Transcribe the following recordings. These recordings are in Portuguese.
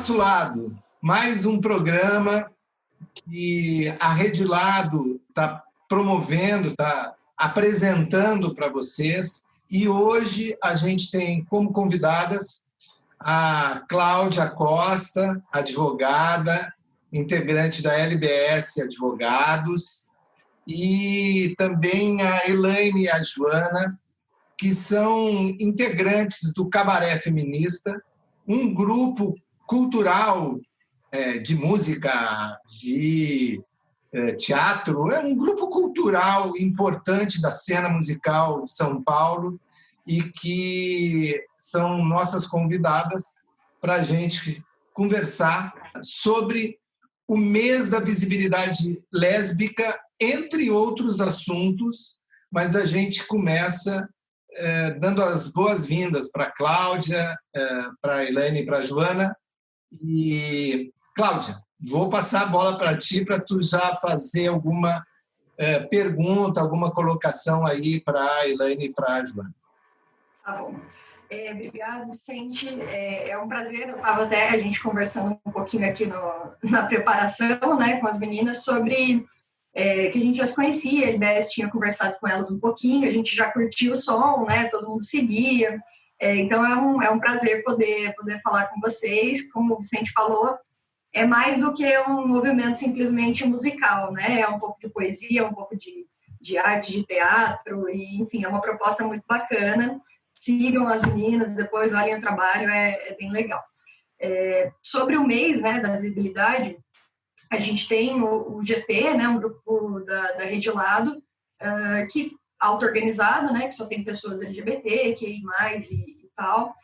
Nosso Lado, mais um programa que a Rede Lado está promovendo, está apresentando para vocês. E hoje a gente tem como convidadas a Cláudia Costa, advogada, integrante da LBS Advogados, e também a Elaine e a Joana, que são integrantes do Cabaré Feminista, um grupo cultural de música, de teatro, é um grupo cultural importante da cena musical de São Paulo e que são nossas convidadas para a gente conversar sobre o mês da visibilidade lésbica, entre outros assuntos, mas a gente começa dando as boas-vindas para a Cláudia, para a Elaine e para a Joana. E, Cláudia, vou passar a bola para ti, para tu já fazer alguma pergunta, alguma colocação aí para a Elaine e para a Joana. Tá bom. Obrigada, Vicente. É um prazer. Eu estava até a gente conversando um pouquinho aqui na preparação, né, com as meninas sobre que a gente já se conhecia, a LBS tinha conversado com elas um pouquinho, a gente já curtiu o som, né, todo mundo seguia. Então é um prazer poder falar com vocês. Como o Vicente falou, é mais do que um movimento simplesmente musical, né? É um pouco de poesia, um pouco de arte, de teatro, e enfim, é uma proposta muito bacana. Sigam as meninas, depois olhem o trabalho, é bem legal. Sobre o mês, né, da visibilidade, a gente tem o GT, né, um grupo da Rede Lado, que auto-organizado, né, que só tem pessoas LGBT, QI+, e tal.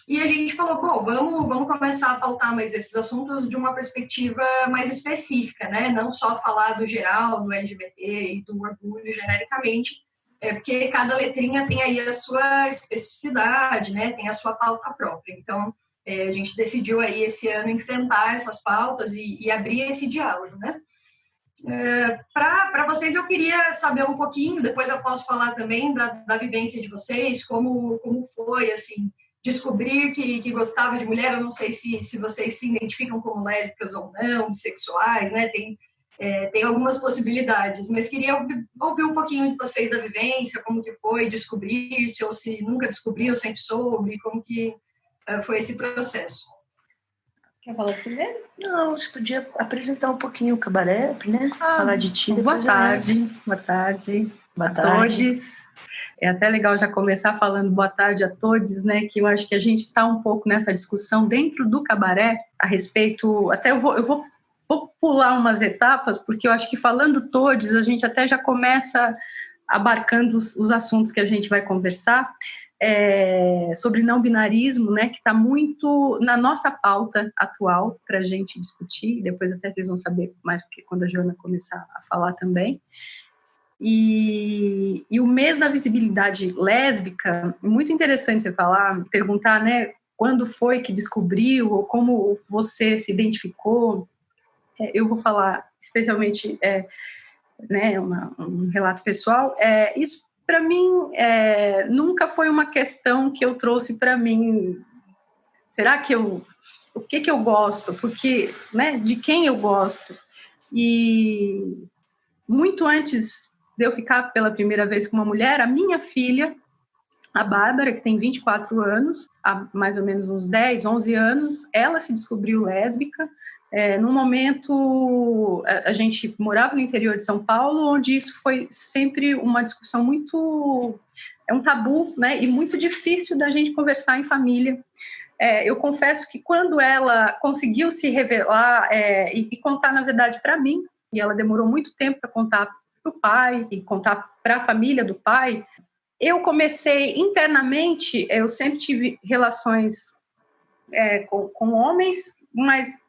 E a gente falou, pô, vamos começar a pautar mais esses assuntos de uma perspectiva mais específica, né? Não só falar do geral, do LGBT e do orgulho genericamente, porque cada letrinha tem aí a sua especificidade, né? Tem a sua pauta própria. Então, a gente decidiu aí esse ano enfrentar essas pautas e abrir esse diálogo, né? Para vocês, eu queria saber um pouquinho, depois eu posso falar também da vivência de vocês, como foi, assim, descobrir que gostava de mulher. Eu não sei se vocês se identificam como lésbicas ou não, bissexuais, né? Tem algumas possibilidades, mas queria ouvir um pouquinho de vocês da vivência, como que foi descobrir, ou se nunca descobriu, sempre soube, como que foi esse processo. Quer falar primeiro? Não, você podia apresentar um pouquinho o Cabaré, né? Falar de ti. Boa tarde a todos. É até legal já começar falando boa tarde a todos, né? Que eu acho que a gente está um pouco nessa discussão dentro do Cabaré a respeito. Até eu vou pular umas etapas, porque eu acho que falando todos, a gente até já começa abarcando os assuntos que a gente vai conversar. Sobre não binarismo, né, que está muito na nossa pauta atual para a gente discutir, depois até vocês vão saber mais, porque quando a Joana começar a falar também. E o mês da visibilidade lésbica, muito interessante você perguntar, né, quando foi que descobriu, ou como você se identificou. Eu vou falar especialmente, né, um relato pessoal. Isso para mim, nunca foi uma questão que eu trouxe para mim. Será que o que eu gosto? Porque, né, de quem eu gosto? E muito antes de eu ficar pela primeira vez com uma mulher, a minha filha, a Bárbara, que tem 24 anos, há mais ou menos uns 10, 11 anos, ela se descobriu lésbica. Num momento, a gente morava no interior de São Paulo, onde isso foi sempre uma discussão muito... um tabu, né? E muito difícil da gente conversar em família. Eu confesso que quando ela conseguiu se revelar e contar, na verdade, para mim, e ela demorou muito tempo para contar para o pai e contar para a família do pai, eu comecei internamente, eu sempre tive relações com homens, mas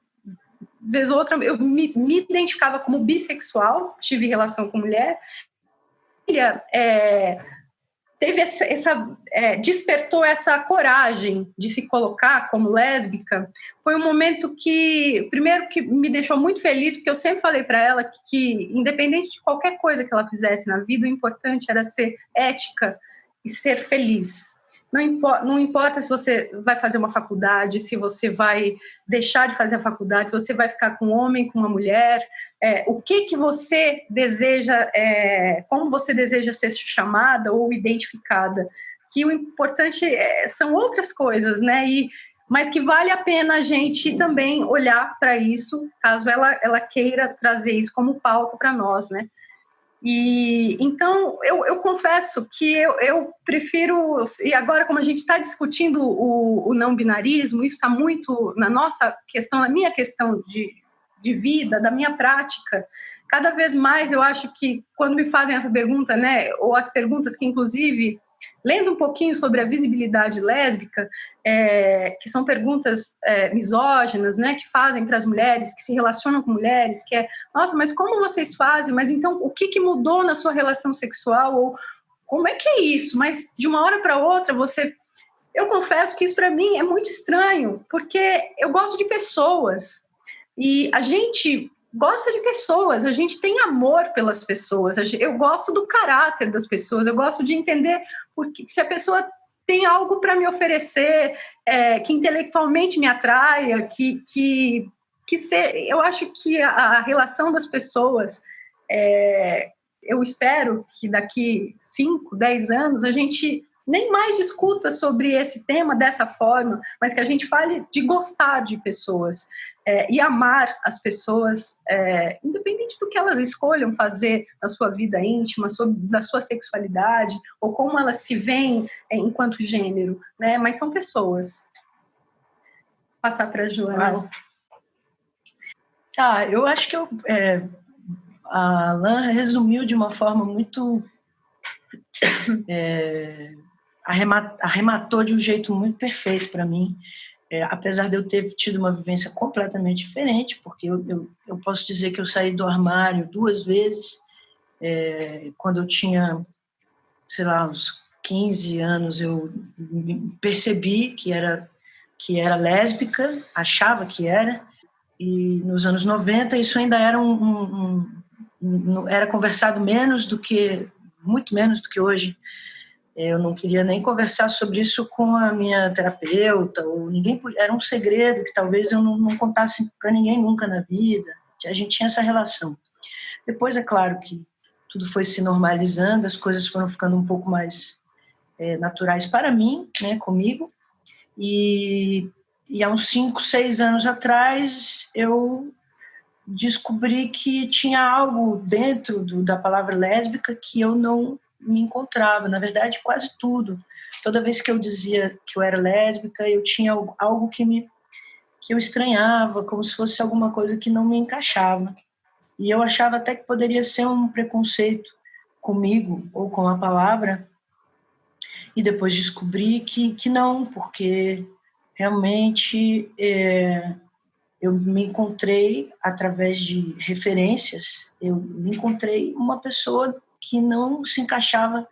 vez ou outra eu me identificava como bissexual, tive relação com mulher. Teve despertou essa coragem de se colocar como lésbica. Foi um momento que, primeiro, que me deixou muito feliz, porque eu sempre falei para ela que, independente de qualquer coisa que ela fizesse na vida, o importante era ser ética e ser feliz. Não importa se você vai fazer uma faculdade, se você vai deixar de fazer a faculdade, se você vai ficar com um homem, com uma mulher, o que você deseja, como você deseja ser chamada ou identificada. Que o importante são outras coisas, né? Mas que vale a pena a gente também olhar para isso, caso ela queira trazer isso como pauta para nós, né? E então eu confesso que eu prefiro, e agora como a gente está discutindo o não binarismo, isso está muito na nossa questão, na minha questão de vida, da minha prática. Cada vez mais eu acho que quando me fazem essa pergunta, né, ou as perguntas que inclusive lendo um pouquinho sobre a visibilidade lésbica, que são perguntas misóginas, né, que fazem para as mulheres, que se relacionam com mulheres, que nossa, mas como vocês fazem? Mas então, o que mudou na sua relação sexual? Ou como é que é isso? Mas de uma hora para outra, eu confesso que isso para mim é muito estranho, porque eu gosto de pessoas, e a gente gosta de pessoas, a gente tem amor pelas pessoas, eu gosto do caráter das pessoas, eu gosto de entender porque, se a pessoa tem algo para me oferecer, que intelectualmente me atraia, eu acho que a relação das pessoas, eu espero que daqui 5, 10 anos a gente nem mais discuta sobre esse tema dessa forma, mas que a gente fale de gostar de pessoas e amar as pessoas, independente do que elas escolham fazer na sua vida íntima, da sua sexualidade, ou como elas se veem enquanto gênero, né? Mas são pessoas. Vou passar para a Joana. Eu acho que a Alain resumiu de uma forma muito... arrematou de um jeito muito perfeito para mim, apesar de eu ter tido uma vivência completamente diferente, porque eu posso dizer que eu saí do armário 2 vezes, quando eu tinha, sei lá, uns 15 anos, eu percebi que era lésbica, achava que era, e nos anos 90 isso ainda era era conversado muito menos do que hoje. Eu não queria nem conversar sobre isso com a minha terapeuta, ou ninguém, era um segredo que talvez eu não contasse para ninguém nunca na vida. A gente tinha essa relação. Depois, é claro que tudo foi se normalizando, as coisas foram ficando um pouco mais naturais para mim, né, comigo. E há uns 5, 6 anos atrás, eu descobri que tinha algo dentro da palavra lésbica que eu não me encontrava, na verdade quase tudo. Toda vez que eu dizia que eu era lésbica, eu tinha algo que eu estranhava, como se fosse alguma coisa que não me encaixava. E eu achava até que poderia ser um preconceito comigo ou com a palavra, e depois descobri que não, porque realmente eu me encontrei, através de referências, eu me encontrei uma pessoa que não se encaixava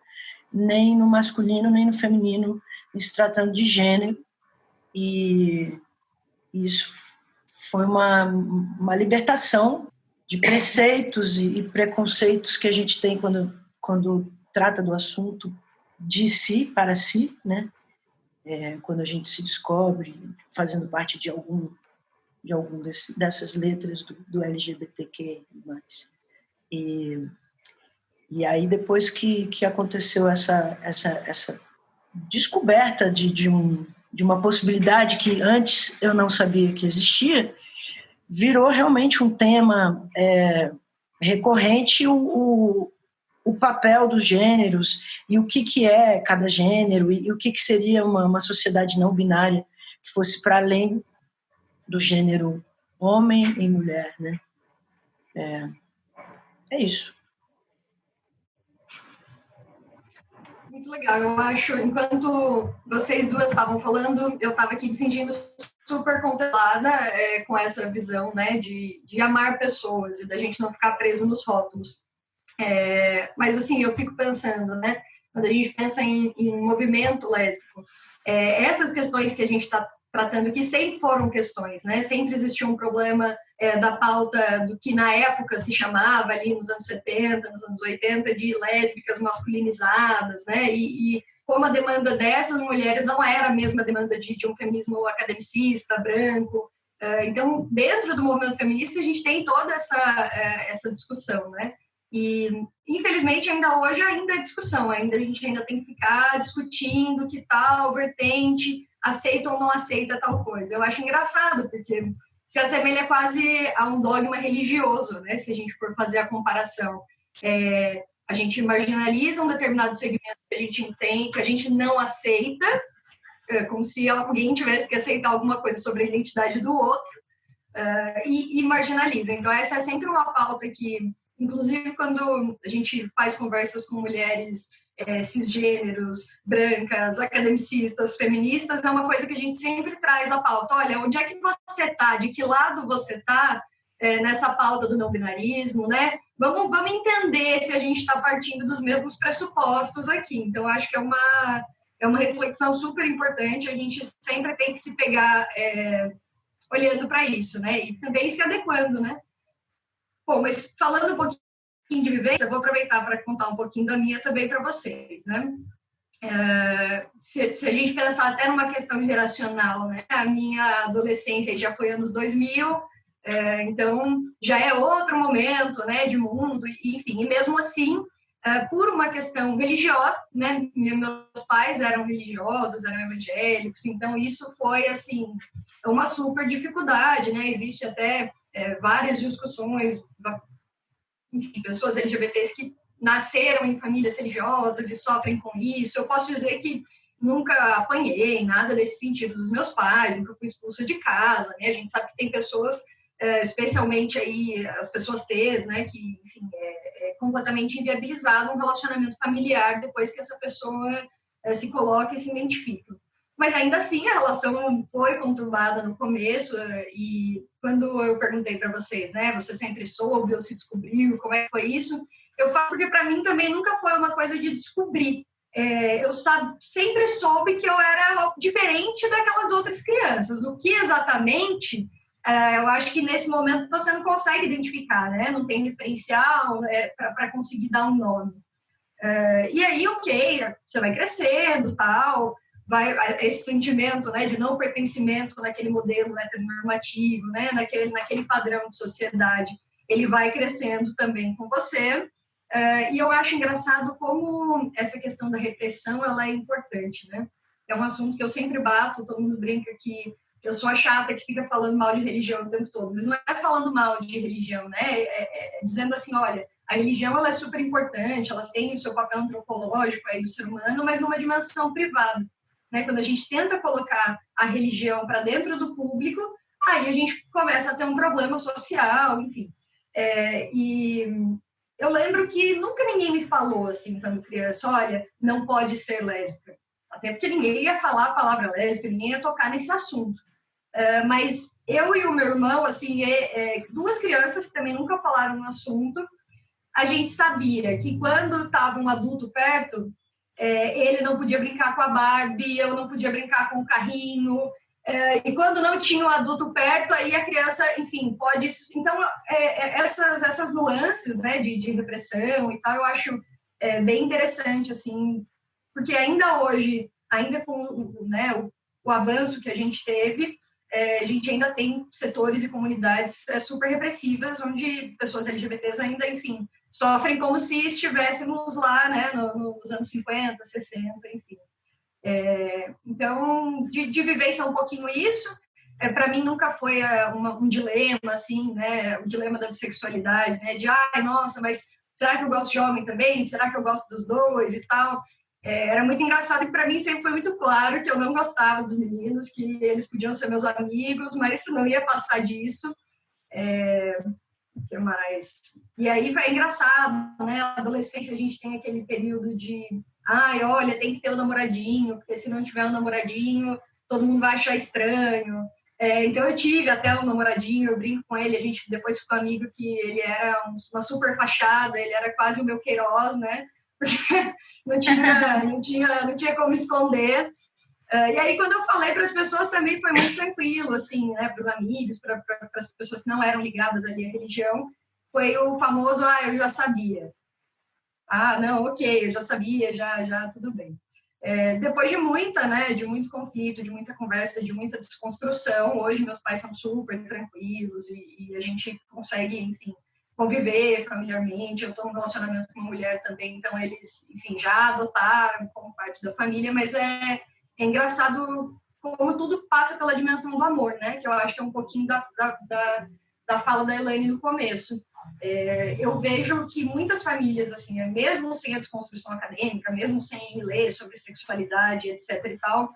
nem no masculino, nem no feminino, se tratando de gênero. E isso foi uma libertação de preceitos e preconceitos que a gente tem quando trata do assunto de si, para si, né? Quando a gente se descobre fazendo parte de algum dessas letras do LGBTQ+. E aí, depois que aconteceu essa descoberta de uma possibilidade que antes eu não sabia que existia, virou realmente um tema recorrente, o papel dos gêneros e o que é cada gênero e o que seria uma sociedade não binária que fosse para além do gênero homem e mulher, né? É isso. Muito legal. Eu acho, enquanto vocês duas estavam falando, eu estava aqui me sentindo super contemplada com essa visão, né, de amar pessoas e da gente não ficar preso nos rótulos. Mas, assim, eu fico pensando, né, quando a gente pensa em movimento lésbico, essas questões que a gente está tratando aqui sempre foram questões, né? Sempre existiu um problema da pauta do que na época se chamava ali nos anos 70, nos anos 80, de lésbicas masculinizadas, né? E como a demanda dessas mulheres não era a mesma demanda de um feminismo academicista, branco. Então, dentro do movimento feminista, a gente tem toda essa discussão, né? E, infelizmente, ainda hoje é discussão, a gente ainda tem que ficar discutindo que tal vertente aceita ou não aceita tal coisa. Eu acho engraçado, porque se assemelha quase a um dogma religioso, né? Se a gente for fazer a comparação. A gente marginaliza um determinado segmento que a gente entende, que a gente não aceita, como se alguém tivesse que aceitar alguma coisa sobre a identidade do outro, e marginaliza. Então, essa é sempre uma pauta que, inclusive, quando a gente faz conversas com mulheres cisgêneros, brancas, academicistas, feministas, é uma coisa que a gente sempre traz à pauta. Olha, onde é que você está? De que lado você está nessa pauta do não-binarismo, né? Vamos entender se a gente está partindo dos mesmos pressupostos aqui. Então, acho que é uma reflexão super importante, a gente sempre tem que se pegar olhando para isso, né? E também se adequando, né? Bom, mas falando um pouquinho de vivência, eu vou aproveitar para contar um pouquinho da minha também para vocês, né? Se a gente pensar até numa questão geracional, né? A minha adolescência já foi anos 2000, então já é outro momento, né, de mundo, enfim, e mesmo assim, por uma questão religiosa, né, meus pais eram religiosos, eram evangélicos, então isso foi, assim, uma super dificuldade, né, existe até várias discussões, enfim, pessoas LGBTs que nasceram em famílias religiosas e sofrem com isso. Eu posso dizer que nunca apanhei nada nesse sentido dos meus pais, nunca fui expulsa de casa, né, a gente sabe que tem pessoas, especialmente aí as pessoas T's, né, que, enfim, é completamente inviabilizado um relacionamento familiar depois que essa pessoa se coloca e se identifica. Mas ainda assim a relação foi conturbada no começo, e quando eu perguntei para vocês, né, você sempre soube ou se descobriu, como é que foi isso? Eu falo porque para mim também nunca foi uma coisa de descobrir. Eu sempre soube que eu era diferente daquelas outras crianças. O que exatamente, eu acho que nesse momento você não consegue identificar, né? Não tem referencial para conseguir dar um nome. E aí, ok, você vai crescendo, tal, esse sentimento, né, de não pertencimento naquele modelo heteronormativo, né, naquele padrão de sociedade, ele vai crescendo também com você. E eu acho engraçado como essa questão da repressão ela é importante, né? É um assunto que eu sempre bato, todo mundo brinca que eu sou a chata que fica falando mal de religião o tempo todo, mas não é falando mal de religião, né? Dizendo assim, olha, a religião ela é super importante, ela tem o seu papel antropológico aí do ser humano, mas numa dimensão privada, né? Quando a gente tenta colocar a religião para dentro do público, aí a gente começa a ter um problema social, enfim. E eu lembro que nunca ninguém me falou, assim, quando criança, olha, não pode ser lésbica. Até porque ninguém ia falar a palavra lésbica, ninguém ia tocar nesse assunto. Mas eu e o meu irmão, assim, duas crianças que também nunca falaram no assunto, a gente sabia que quando estava um adulto perto, ele não podia brincar com a Barbie, eu não podia brincar com o carrinho, e quando não tinha um adulto perto, aí a criança, enfim, pode... Então, essas nuances, né, de repressão e tal, eu acho bem interessante, assim, porque ainda hoje, ainda com, né, o avanço que a gente teve, a gente ainda tem setores e comunidades super repressivas, onde pessoas LGBTs ainda, enfim, sofrem como se estivéssemos lá, né, nos anos 50, 60, enfim. Então, de vivência um pouquinho isso, para mim nunca foi um dilema, assim, né, o dilema da bissexualidade, né, de, ai, nossa, mas será que eu gosto de homem também? Será que eu gosto dos dois e tal? Era muito engraçado que para mim sempre foi muito claro que eu não gostava dos meninos, que eles podiam ser meus amigos, mas não ia passar disso. O que mais? E aí vai engraçado, né? Na adolescência a gente tem aquele período de, ai, olha, tem que ter um namoradinho, porque se não tiver um namoradinho, todo mundo vai achar estranho. Então eu tive até um namoradinho, eu brinco com ele, a gente depois ficou amigo que ele era uma super fachada, ele era quase o meu Queiroz, né? Porque não tinha como esconder. E aí, quando eu falei para as pessoas, também foi muito tranquilo, assim, né, para os amigos, para as pessoas que não eram ligadas ali à religião, foi o famoso, eu já sabia. Ah, não, ok, eu já sabia, já tudo bem. Depois de de muito conflito, de muita conversa, de muita desconstrução, hoje meus pais são super tranquilos e a gente consegue, enfim, conviver familiarmente. Eu estou num relacionamento com uma mulher também, então eles, enfim, já adotaram como parte da família, mas é engraçado como tudo passa pela dimensão do amor, né? Que eu acho que é um pouquinho da fala da Elaine no começo. Eu vejo que muitas famílias, assim, mesmo sem a desconstrução acadêmica, mesmo sem ler sobre sexualidade, etc. e tal,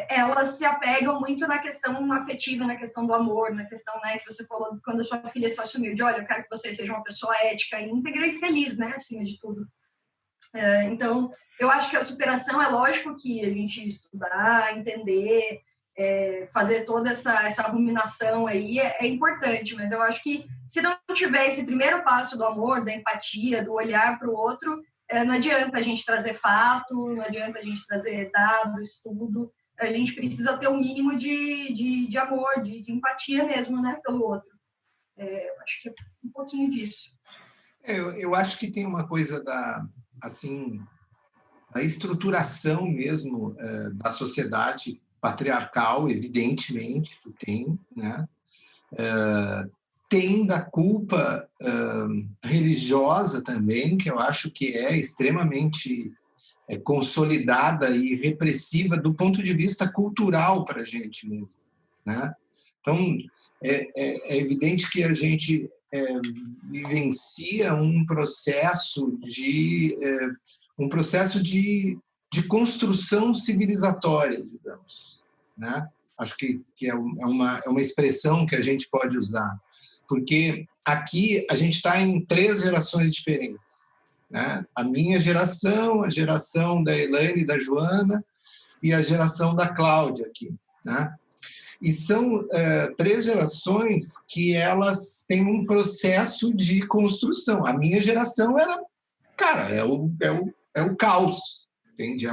elas se apegam muito na questão afetiva, na questão do amor, na questão, né, que você falou quando a sua filha se assumiu, de olha, eu quero que você seja uma pessoa ética, íntegra e feliz, né, acima de tudo. Então, eu acho que a superação é lógico que a gente estudar, entender, fazer toda essa ruminação aí é importante, mas eu acho que se não tiver esse primeiro passo do amor, da empatia, do olhar para o outro, não adianta a gente trazer fato, não adianta a gente trazer dado, estudo, a gente precisa ter um mínimo de amor, de empatia mesmo, né, pelo outro. Eu acho que é um pouquinho disso. Eu acho que tem uma coisa assim, da estruturação mesmo da sociedade patriarcal, evidentemente que tem, né? Tem da culpa religiosa também, que eu acho que é extremamente consolidada e repressiva do ponto de vista cultural para a gente mesmo, né? Então, é evidente que a gente vivencia um processo de construção civilizatória, digamos, né? Acho que é uma expressão que a gente pode usar, porque aqui a gente está em 3 gerações diferentes, né? A minha geração, a geração da Elaine e da Joana e a geração da Cláudia aqui, né? E são 3 gerações que elas têm um processo de construção. A minha geração era, cara, é o caos, entende?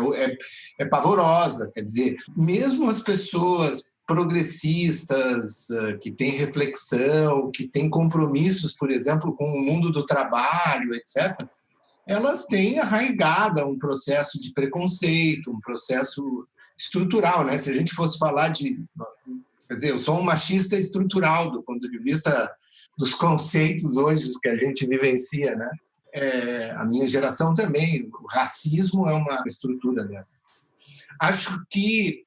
É pavorosa, quer dizer, mesmo as pessoas progressistas, que têm reflexão, que têm compromissos, por exemplo, com o mundo do trabalho, etc., elas têm arraigada um processo de preconceito, um processo estrutural, né? Se a gente fosse falar quer dizer, eu sou um machista estrutural do ponto de vista dos conceitos hoje que a gente vivencia, né? A minha geração também, o racismo é uma estrutura dessa. Acho que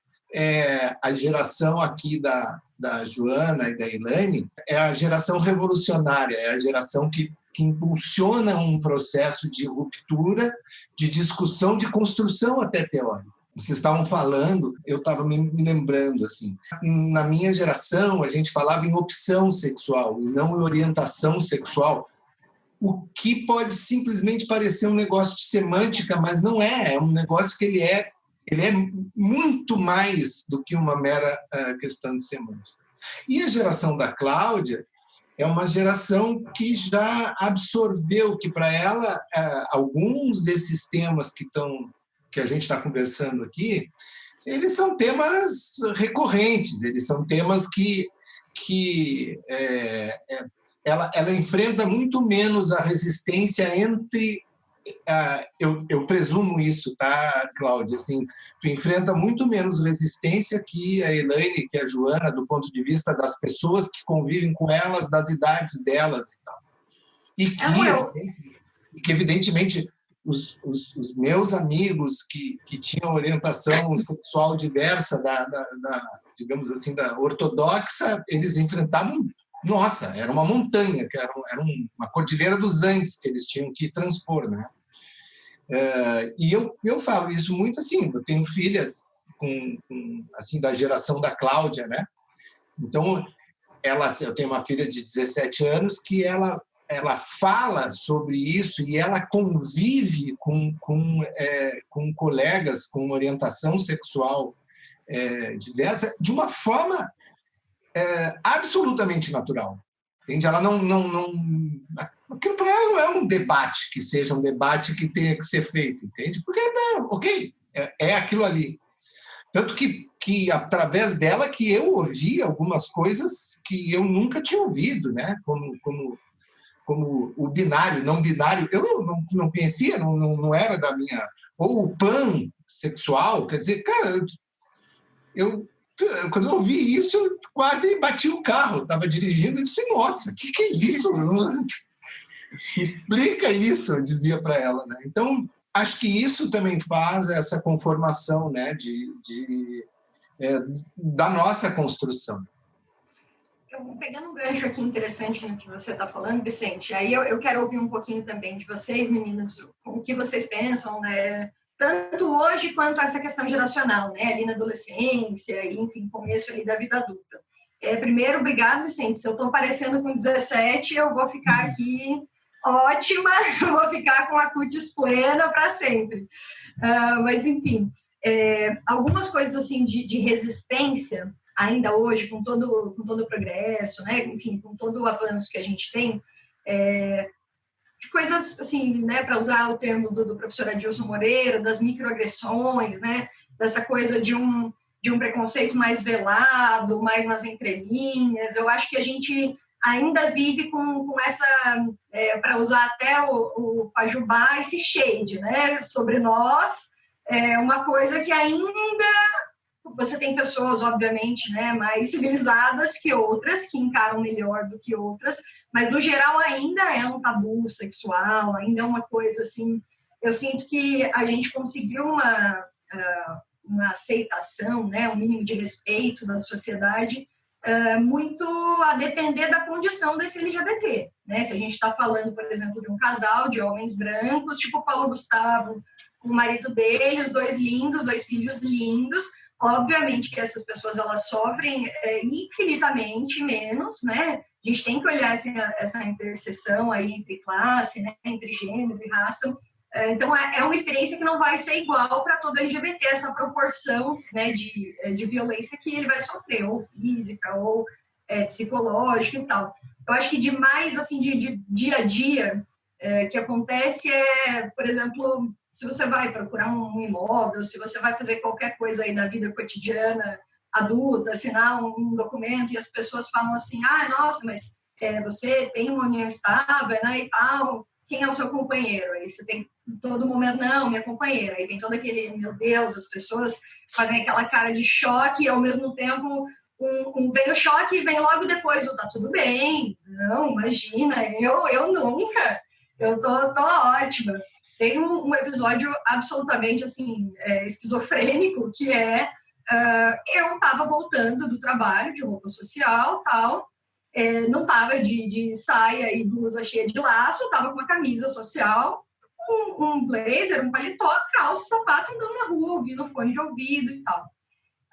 a geração aqui da Joana e da Elaine é a geração revolucionária, é a geração que impulsiona um processo de ruptura, de discussão, de construção até teórica. Vocês estavam falando, eu estava me lembrando, assim, na minha geração a gente falava em opção sexual, não em orientação sexual, o que pode simplesmente parecer um negócio de semântica, mas não é um negócio que ele é muito mais do que uma mera questão de semântica. E a geração da Cláudia é uma geração que já absorveu que, para ela, alguns desses temas que a gente está conversando aqui, eles são temas recorrentes, eles são temas que ela enfrenta muito menos a resistência entre... eu presumo isso, tá, Cláudia? Assim, tu enfrenta muito menos resistência que a Elaine, que a Joana, do ponto de vista das pessoas que convivem com elas, das idades delas e tal. E que evidentemente, os meus amigos que tinham orientação sexual diversa, digamos assim, da ortodoxa, eles enfrentavam... Nossa, era uma montanha, que era uma cordilheira dos Andes que eles tinham que transpor, né? E eu falo isso muito assim, eu tenho filhas assim, da geração da Cláudia, né? Então, eu tenho uma filha de 17 anos que ela fala sobre isso e ela convive com colegas com orientação sexual diversa de uma forma absolutamente natural. Entende? Ela não aquilo para ela não é um debate que seja um debate que tenha que ser feito, entende? Porque, ok, é aquilo ali. Tanto que através dela que eu ouvi algumas coisas que eu nunca tinha ouvido, né? Como o binário, não binário, eu não conhecia, não era da minha... Ou o pan, sexual, quer dizer, cara, quando eu ouvi isso, eu quase bati o carro, estava dirigindo e disse, nossa, o que é isso? Me explica isso, eu dizia para ela, né? Então, acho que isso também faz essa conformação, né, da nossa construção. Pegando um gancho aqui interessante no que você está falando, Vicente, aí eu quero ouvir um pouquinho também de vocês, meninas, o que vocês pensam, né? Tanto hoje quanto essa questão geracional, né? Ali na adolescência, e, enfim, começo ali da vida adulta. Primeiro, obrigado, Vicente. Se eu estou parecendo com 17, eu vou ficar aqui ótima, eu vou ficar com a cutis plena para sempre. Mas, enfim, algumas coisas assim de resistência, ainda hoje, com todo o progresso, né? Enfim, com todo o avanço que a gente tem, de coisas, assim, né, para usar o termo do professor Adilson Moreira, das microagressões, né, dessa coisa de um preconceito mais velado, mais nas entrelinhas. Eu acho que a gente ainda vive com essa, para usar até o Pajubá, esse shade, né, sobre nós, uma coisa que ainda... Você tem pessoas, obviamente, né, mais civilizadas que outras, que encaram melhor do que outras, mas, no geral, ainda é um tabu sexual, ainda é uma coisa, assim... Eu sinto que a gente conseguiu uma aceitação, né, um mínimo de respeito da sociedade, muito a depender da condição desse LGBT, né? Se a gente está falando, por exemplo, de um casal de homens brancos, tipo o Paulo Gustavo, com o marido dele, os dois lindos, 2 filhos lindos... Obviamente que essas pessoas, elas sofrem infinitamente menos, né? A gente tem que olhar essa interseção aí entre classe, né? Entre gênero e raça. Então, é uma experiência que não vai ser igual para todo LGBT, essa proporção, né, de violência que ele vai sofrer, ou física, ou psicológica e tal. Eu acho que demais, assim, de dia a dia, que acontece por exemplo... Se você vai procurar um imóvel, se você vai fazer qualquer coisa aí da vida cotidiana, adulta, assinar um documento, e as pessoas falam assim, nossa, mas você tem uma união estável, né, e tal, quem é o seu companheiro? Aí você tem todo momento, não, minha companheira. Aí tem todo aquele, meu Deus, as pessoas fazem aquela cara de choque e, ao mesmo tempo, vem o choque e vem logo depois, tá tudo bem, não, imagina, eu nunca, eu tô ótima. Tem um episódio absolutamente, assim, esquizofrênico, que eu estava voltando do trabalho, de roupa social, tal, não estava de saia e blusa cheia de laço, estava com uma camisa social, um blazer, um paletó, calça, sapato, andando na rua, ouvindo fone de ouvido e tal.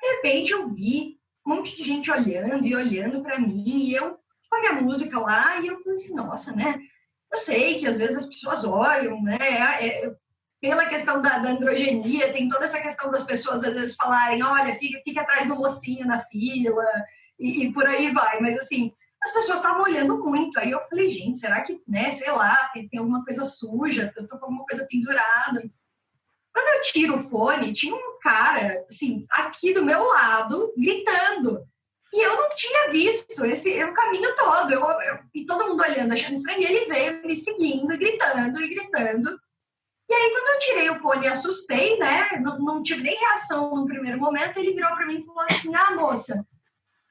De repente, eu vi um monte de gente olhando e olhando para mim, e eu com a minha música lá, e eu falei assim, nossa, né? Eu sei que às vezes as pessoas olham, né? Pela questão da androgenia, tem toda essa questão das pessoas às vezes falarem, olha, fica atrás do mocinho na fila, e por aí vai. Mas, assim, as pessoas estavam olhando muito. Aí eu falei, gente, será que, né, sei lá, tem alguma coisa suja, eu tô com alguma coisa pendurada. Quando eu tiro o fone, tinha um cara, assim, aqui do meu lado, gritando. E eu não tinha visto o caminho todo. E todo mundo olhando, achando estranho. E ele veio me seguindo, e gritando, e gritando. E aí, quando eu tirei o fone e assustei, né? Não tive nem reação no primeiro momento. Ele virou para mim e falou assim, moça,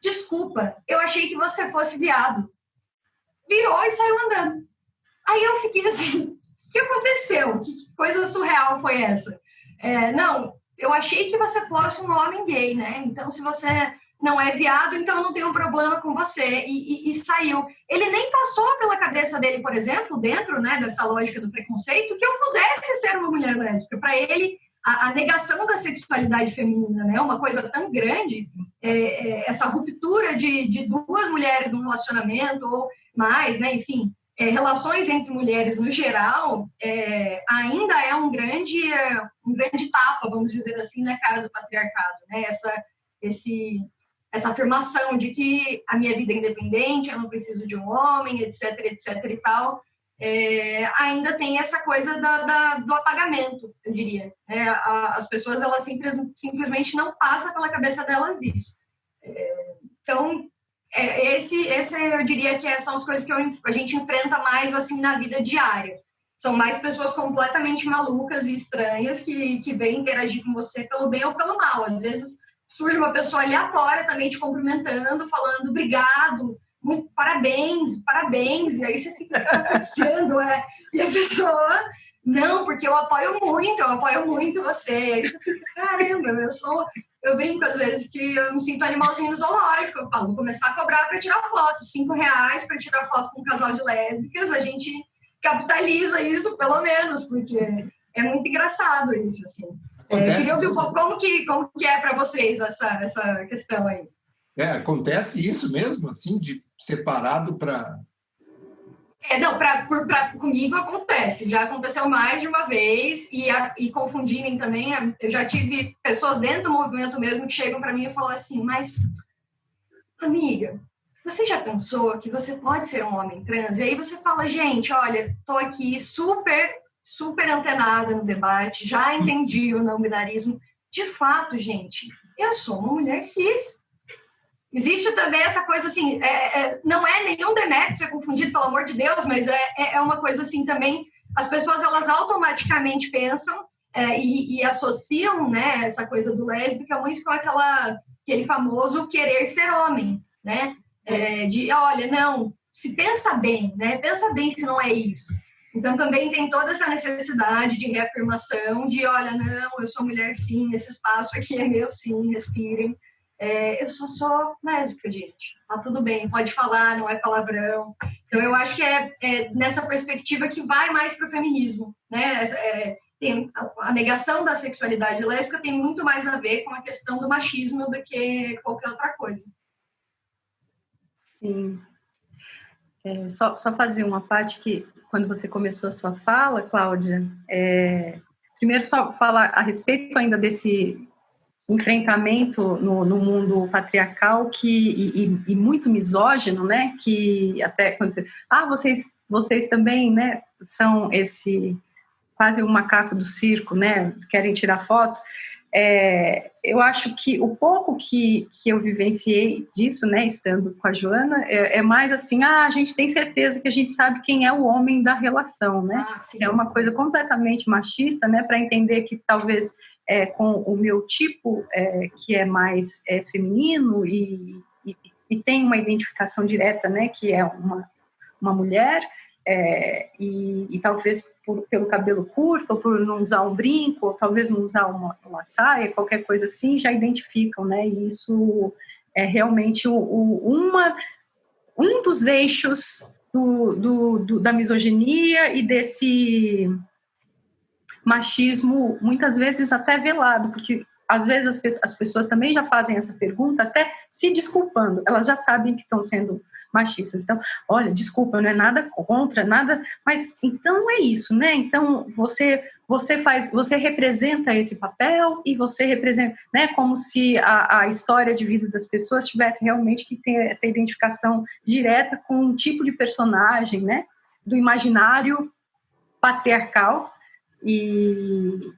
desculpa, eu achei que você fosse viado. Virou e saiu andando. Aí eu fiquei assim, o que aconteceu? Que coisa surreal foi essa? Não, eu achei que você fosse um homem gay, né? Então, se você... não é viado, então não tem um problema com você, e saiu. Ele nem passou pela cabeça dele, por exemplo, dentro, né, dessa lógica do preconceito, que eu pudesse ser uma mulher lésbica. Para ele, a negação da sexualidade feminina, né, uma coisa tão grande, essa ruptura de 2 mulheres num relacionamento, ou mais, né, enfim, relações entre mulheres no geral, ainda é um grande tapa, vamos dizer assim, na cara do patriarcado, né, essa afirmação de que a minha vida é independente, eu não preciso de um homem, etc, etc e tal, ainda tem essa coisa do apagamento, eu diria. As pessoas, elas simplesmente não passa pela cabeça delas isso. Então, esse eu diria que são as coisas que a gente enfrenta mais assim na vida diária. São mais pessoas completamente malucas e estranhas que vêm interagir com você pelo bem ou pelo mal. Às vezes surge uma pessoa aleatória também te cumprimentando, falando obrigado, muito, parabéns, parabéns. E aí você fica acontecendo, E a pessoa, não, porque eu apoio muito você. E aí você fica, caramba, eu brinco às vezes que eu me sinto animalzinho no zoológico. Eu falo, vou começar a cobrar para tirar foto, R$5 para tirar foto com um casal de lésbicas. A gente capitaliza isso, pelo menos, porque é muito engraçado isso, assim. Queria ouvir um pouco como que é para vocês essa questão aí. Acontece isso mesmo, assim, de separado para... Não, comigo acontece. Já aconteceu mais de uma vez e confundirem também. Eu já tive pessoas dentro do movimento mesmo que chegam para mim e falam assim, mas, amiga, você já pensou que você pode ser um homem trans? E aí você fala, gente, olha, tô aqui super antenada no debate, já entendi o não binarismo. De fato, gente, eu sou uma mulher cis. Existe também essa coisa assim, não é nenhum demérito ser confundido, pelo amor de Deus, mas é uma coisa assim também, as pessoas elas automaticamente pensam e associam, né, essa coisa do lésbica muito com aquele famoso querer ser homem, né, olha, não, se pensa bem, né, pensa bem se não é isso. Então também tem toda essa necessidade de reafirmação, de olha, não, eu sou mulher sim, esse espaço aqui é meu sim, respirem. Eu só sou lésbica, gente. Tá tudo bem, pode falar, não é palavrão. Então, eu acho que é nessa perspectiva que vai mais para o feminismo, né? A negação da sexualidade lésbica tem muito mais a ver com a questão do machismo do que qualquer outra coisa. Sim. Só fazer uma parte que, quando você começou a sua fala, Cláudia, primeiro só falar a respeito ainda desse enfrentamento no mundo patriarcal e muito misógino, né? Que até quando vocês também, né? São quase um macaco do circo, né? Querem tirar foto. Eu acho que o pouco que eu vivenciei disso, né? Estando com a Joana, é mais assim, a gente tem certeza que a gente sabe quem é o homem da relação, né? É uma coisa completamente machista, né? Para entender que talvez com o meu tipo, que é mais feminino e tem uma identificação direta, né, que é uma mulher, e talvez pelo cabelo curto, ou por não usar um brinco, ou talvez não usar uma saia, qualquer coisa assim, já identificam, né, e isso é realmente um dos eixos da misoginia e desse machismo, muitas vezes até velado, porque às vezes as pessoas também já fazem essa pergunta até se desculpando, elas já sabem que estão sendo machistas. Então, olha, desculpa, não é nada contra, nada, mas então é isso, né? Então você representa esse papel e você representa, né? Como se a história de vida das pessoas tivesse realmente que ter essa identificação direta com um tipo de personagem, né? Do imaginário patriarcal. E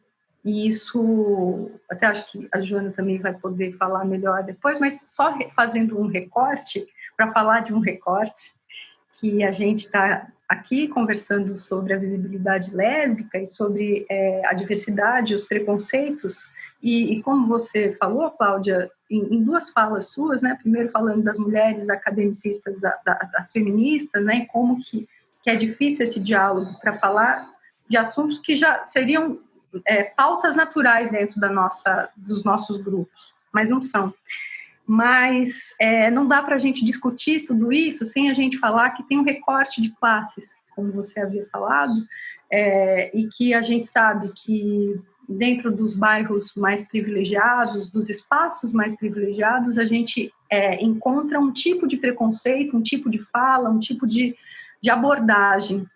isso, até acho que a Joana também vai poder falar melhor depois, mas só fazendo um recorte, para falar de um recorte, que a gente está aqui conversando sobre a visibilidade lésbica e sobre a diversidade, os preconceitos, e como você falou, Cláudia, em duas falas suas, né? Primeiro falando das mulheres academicistas, das feministas, né? E como que é difícil esse diálogo para falar de assuntos que já seriam pautas naturais dentro dos nossos grupos, mas não são. Mas não dá para a gente discutir tudo isso sem a gente falar que tem um recorte de classes, como você havia falado, e que a gente sabe que dentro dos bairros mais privilegiados, dos espaços mais privilegiados, a gente encontra um tipo de preconceito, um tipo de fala, um tipo de abordagem.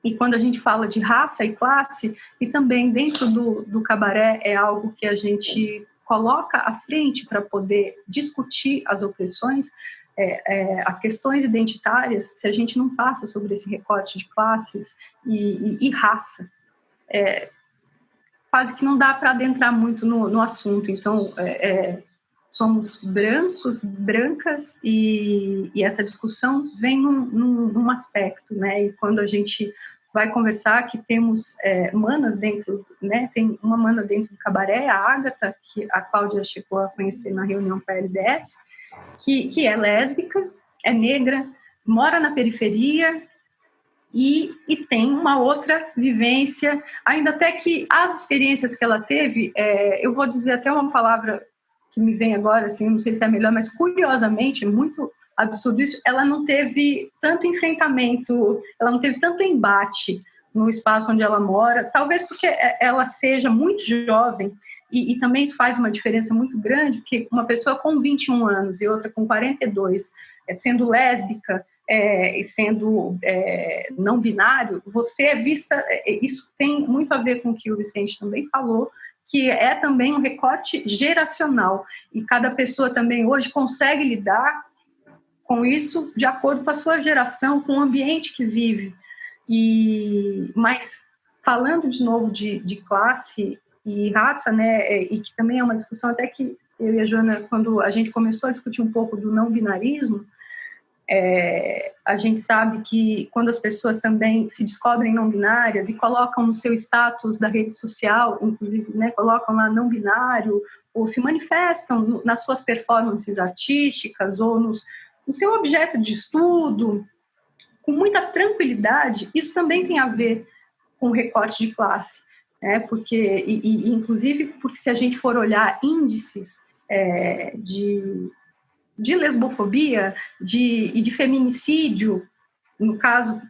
E quando a gente fala de raça e classe, e também dentro do cabaré, é algo que a gente coloca à frente para poder discutir as opressões, as questões identitárias, se a gente não passa sobre esse recorte de classes e raça. Quase que não dá para adentrar muito no assunto. Então, somos brancas, e essa discussão vem num aspecto, né? E quando a gente vai conversar que temos manas dentro, né? Tem uma mana dentro do cabaré, a Ágata, que a Cláudia chegou a conhecer na reunião com a LDS, que é lésbica, é negra, mora na periferia e tem uma outra vivência, ainda até que as experiências que ela teve, eu vou dizer até uma palavra que me vem agora, assim, não sei se é melhor, mas curiosamente, é muito absurdo isso, ela não teve tanto enfrentamento, ela não teve tanto embate no espaço onde ela mora, talvez porque ela seja muito jovem, e também isso faz uma diferença muito grande, porque uma pessoa com 21 anos e outra com 42, sendo lésbica e sendo não binário, você é vista, isso tem muito a ver com o que o Vicente também falou, que é também um recorte geracional, e cada pessoa também hoje consegue lidar com isso de acordo com a sua geração, com o ambiente que vive. Mas falando de novo de classe e raça, né, e que também é uma discussão até que eu e a Joana, quando a gente começou a discutir um pouco do não binarismo, a gente sabe que quando as pessoas também se descobrem não binárias e colocam no seu status da rede social, inclusive, né, colocam lá não binário, ou se manifestam nas suas performances artísticas ou no seu objeto de estudo, com muita tranquilidade, isso também tem a ver com recorte de classe, né? Porque, inclusive, porque se a gente for olhar índices de lesbofobia e de feminicídio, no caso,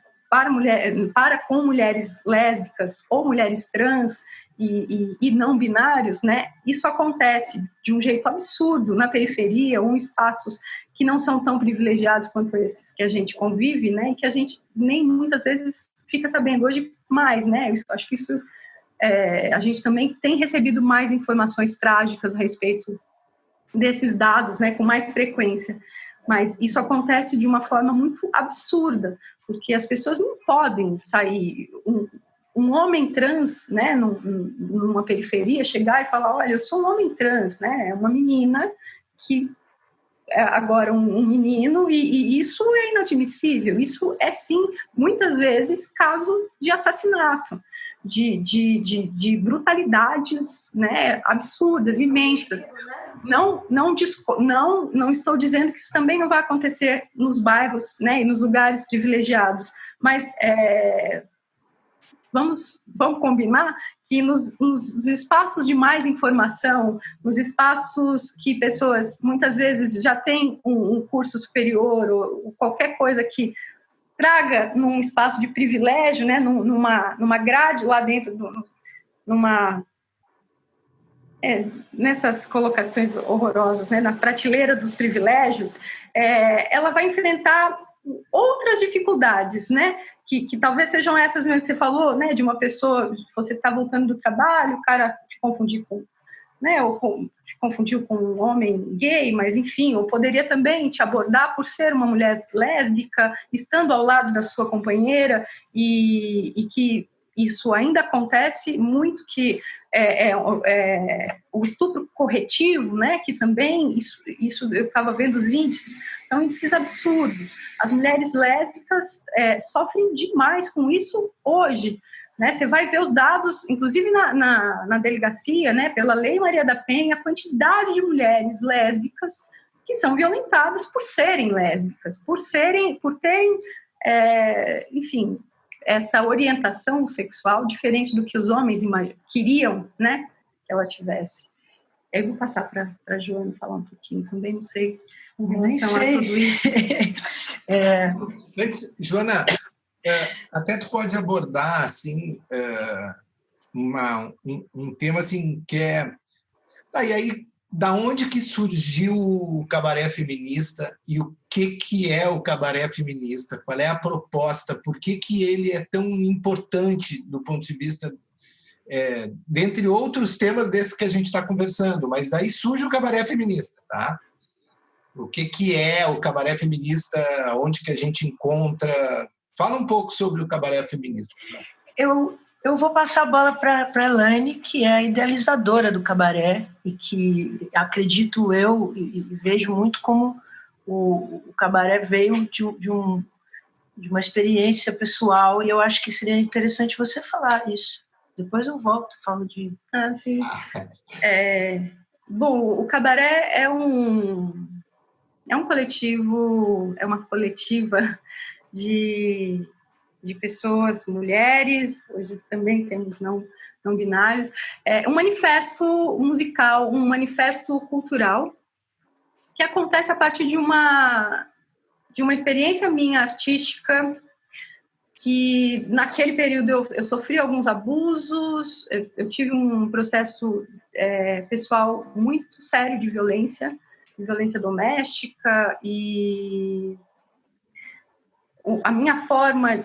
com mulheres lésbicas ou mulheres trans e não binários, né? Isso acontece de um jeito absurdo na periferia ou em espaços que não são tão privilegiados quanto esses que a gente convive, né? E que a gente nem muitas vezes fica sabendo hoje mais, né? Acho que isso a gente também tem recebido mais informações trágicas a respeito desses dados, né, com mais frequência, mas isso acontece de uma forma muito absurda, porque as pessoas não podem sair, um homem trans, né, numa periferia, chegar e falar, olha, eu sou um homem trans, né, é uma menina que é agora um menino, e isso é inadmissível, isso é sim, muitas vezes, caso de assassinato, de brutalidades, né, absurdas, imensas. Não estou dizendo que isso também não vai acontecer nos bairros, né, e nos lugares privilegiados, mas vamos combinar que nos espaços de mais informação, nos espaços que pessoas muitas vezes já têm um curso superior ou qualquer coisa que traga num espaço de privilégio, né, numa grade lá dentro, nessas colocações horrorosas, né, na prateleira dos privilégios, ela vai enfrentar outras dificuldades, né, que talvez sejam essas mesmo que você falou, né, de uma pessoa, você está voltando do trabalho, o cara te confundir com, né, te confundiu com um homem gay, mas enfim, ou poderia também te abordar por ser uma mulher lésbica, estando ao lado da sua companheira, e que isso ainda acontece muito, que o estupro corretivo, né, que também, isso eu estava vendo os índices, são índices absurdos. As mulheres lésbicas sofrem demais com isso hoje, né? Você vai ver os dados, inclusive na delegacia, né, pela Lei Maria da Penha, a quantidade de mulheres lésbicas que são violentadas por serem lésbicas, por terem, enfim, essa orientação sexual diferente do que os homens queriam, né, que ela tivesse. Eu vou passar para a Joana falar um pouquinho também, não sei em relação a tudo isso. Antes, Joana, até tu pode abordar assim um tema assim que e aí da onde que surgiu o cabaré feminista e o que é o cabaré feminista? Qual é a proposta? Por que ele é tão importante do ponto de vista dentre outros temas desses que a gente está conversando? Mas daí surge o cabaré feminista, tá? O que é o cabaré feminista? Onde que a gente encontra? Fala um pouco sobre o cabaré feminista. Eu vou passar a bola para a Elaine, que é a idealizadora do cabaré e que acredito eu e vejo muito como o cabaré veio de de uma experiência pessoal, e eu acho que seria interessante você falar isso. Depois eu volto, falo de... sim. Bom, o Cabaré é um coletivo, é uma coletiva de pessoas, mulheres, hoje também temos não binários, um manifesto musical, um manifesto cultural, que acontece a partir de uma experiência minha artística, que naquele período eu sofri alguns abusos, eu tive um processo pessoal muito sério de violência doméstica, e a minha forma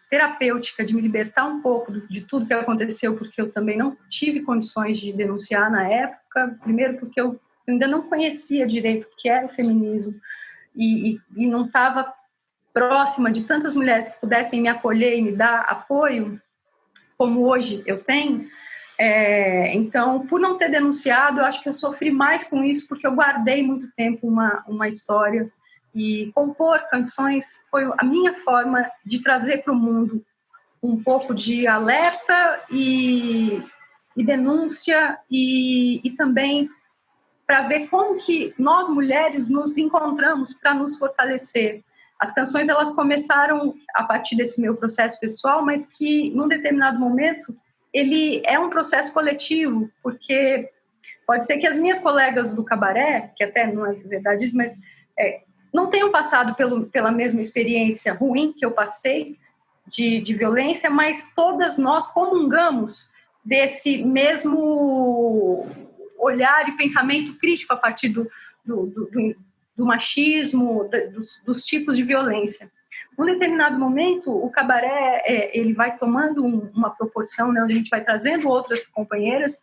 terapêutica de me libertar um pouco de tudo que aconteceu, porque eu também não tive condições de denunciar na época, primeiro porque eu ainda não conhecia direito o que era o feminismo, e não estava próxima de tantas mulheres que pudessem me acolher e me dar apoio, como hoje eu tenho. Então, por não ter denunciado, eu acho que eu sofri mais com isso, porque eu guardei muito tempo uma história, e compor canções foi a minha forma de trazer para o mundo um pouco de alerta e denúncia, e também para ver como que nós mulheres nos encontramos para nos fortalecer. As canções, elas começaram a partir desse meu processo pessoal, mas que, num determinado momento, ele é um processo coletivo, porque pode ser que as minhas colegas do cabaré, que até não é verdade isso, mas não tenham passado pela mesma experiência ruim que eu passei de violência, mas todas nós comungamos desse mesmo olhar e pensamento crítico a partir do machismo, dos tipos de violência. Num determinado momento, o cabaré ele vai tomando uma proporção, né, onde a gente vai trazendo outras companheiras